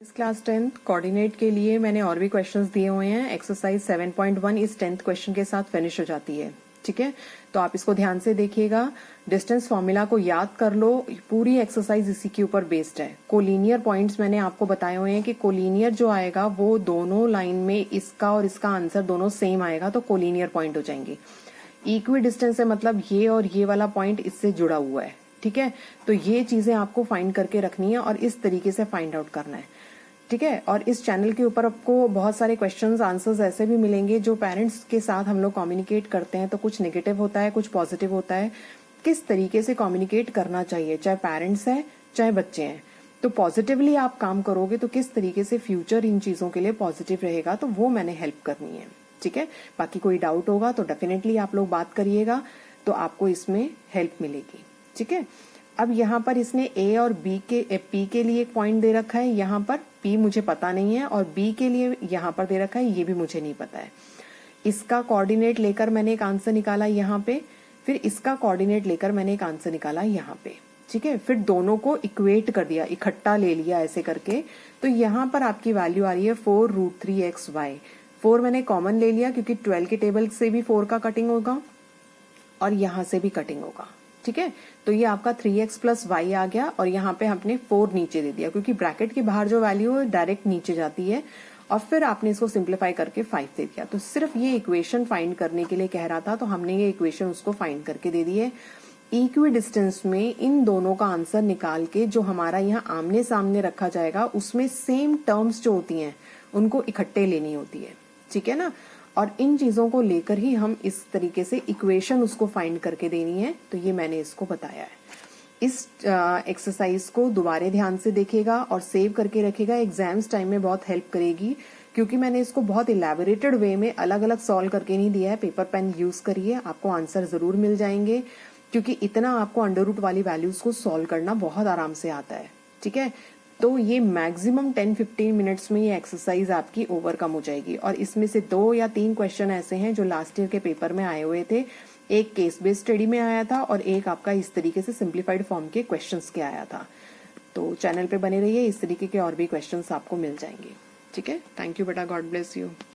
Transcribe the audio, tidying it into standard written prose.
इस class 10th coordinate के लिए मैंने और भी क्वेश्चंस दिए हुए हैं। एक्सरसाइज 7.1 इस 10th क्वेश्चन के साथ फिनिश हो जाती है। ठीक है, तो आप इसको ध्यान से देखिएगा। डिस्टेंस फॉर्मूला को याद कर लो, पूरी एक्सरसाइज इसी के ऊपर बेस्ड है। कोलिनियर पॉइंट्स मैंने आपको बताए हुए हैं कि कोलिनियर जो आएगा वो दोनों लाइन में इसका और इसका आंसर दोनों सेम आएगा तो कोलिनियर पॉइंट हो जाएंगे। इक्वी डिस्टेंस है मतलब ये और ये वाला पॉइंट इससे जुड़ा हुआ है। ठीक है, तो ये चीजें आपको फाइंड करके रखनी है और इस तरीके से फाइंड आउट करना है। ठीक है, और इस चैनल के ऊपर आपको बहुत सारे क्वेश्चंस आंसर्स ऐसे भी मिलेंगे जो पेरेंट्स के साथ हम लोग कम्युनिकेट करते हैं तो कुछ नेगेटिव होता है, कुछ पॉजिटिव होता है। किस तरीके से कम्युनिकेट करना चाहिए, चाहे पेरेंट्स हैं चाहे बच्चे हैं। तो पॉजिटिवली आप काम करोगे तो किस तरीके से फ्यूचर इन चीजों के लिए पॉजिटिव रहेगा, तो वो मैंने हेल्प करनी है। ठीक है, बाकी कोई डाउट होगा तो डेफिनेटली आप लोग बात करिएगा, तो आपको इसमें हेल्प मिलेगी। ठीक है, अब यहाँ पर इसने ए और बी के पी के लिए एक पॉइंट दे रखा है, यहाँ पर पी मुझे पता नहीं है, और बी के लिए यहाँ पर दे रखा है, ये भी मुझे नहीं पता है। इसका कोऑर्डिनेट लेकर मैंने एक आंसर निकाला यहाँ पे, फिर इसका कोऑर्डिनेट लेकर मैंने एक आंसर निकाला यहाँ पे। ठीक है, फिर दोनों को इक्वेट कर दिया, इकट्ठा ले लिया ऐसे करके। तो यहाँ पर आपकी वैल्यू आ रही है 4√3xy। 4 मैंने कॉमन ले लिया क्योंकि 12 के टेबल से भी 4 का कटिंग होगा और यहाँ से भी कटिंग होगा। ठीक है, तो ये आपका 3x + y आ गया, और यहाँ पे हमने 4 नीचे दे दिया क्योंकि ब्रैकेट के बाहर जो वैल्यू है डायरेक्ट नीचे जाती है, और फिर आपने इसको सिंप्लीफाई करके 5 दे दिया। तो सिर्फ ये इक्वेशन फाइंड करने के लिए कह रहा था, तो हमने ये इक्वेशन उसको फाइंड करके दे दी है। इक्वी डिस्टेंस में इन दोनों का आंसर निकाल के जो हमारा यहाँ आमने सामने रखा जाएगा उसमें सेम टर्म्स जो होती हैं उनको इकट्ठे लेनी होती है। ठीक है ना, और इन चीजों को लेकर ही हम इस तरीके से इक्वेशन उसको फाइंड करके देनी है। तो ये मैंने इसको बताया है। इस एक्सरसाइज को दोबारा ध्यान से देखेगा और सेव करके रखेगा, एग्जाम्स टाइम में बहुत हेल्प करेगी, क्योंकि मैंने इसको बहुत इलेबोरेटेड वे में अलग अलग सॉल्व करके नहीं दिया है। पेपर पेन यूज करिए, आपको आंसर जरूर मिल जाएंगे, क्योंकि इतना आपको अंडर रूट वाली वैल्यूज को सॉल्व करना बहुत आराम से आता है। ठीक है, तो ये मैक्सिमम 10-15 मिनट्स में ये एक्सरसाइज आपकी ओवरकम हो जाएगी। और इसमें से 2 या 3 क्वेश्चन ऐसे हैं जो लास्ट ईयर के पेपर में आए हुए थे। एक केस बेस्ड स्टडी में आया था और एक आपका इस तरीके से सिंप्लीफाइड फॉर्म के क्वेश्चंस के आया था। तो चैनल पे बने रहिए, इस तरीके के और भी क्वेश्चंस आपको मिल जाएंगे। ठीक है, थैंक यू बेटा, गॉड ब्लेस यू।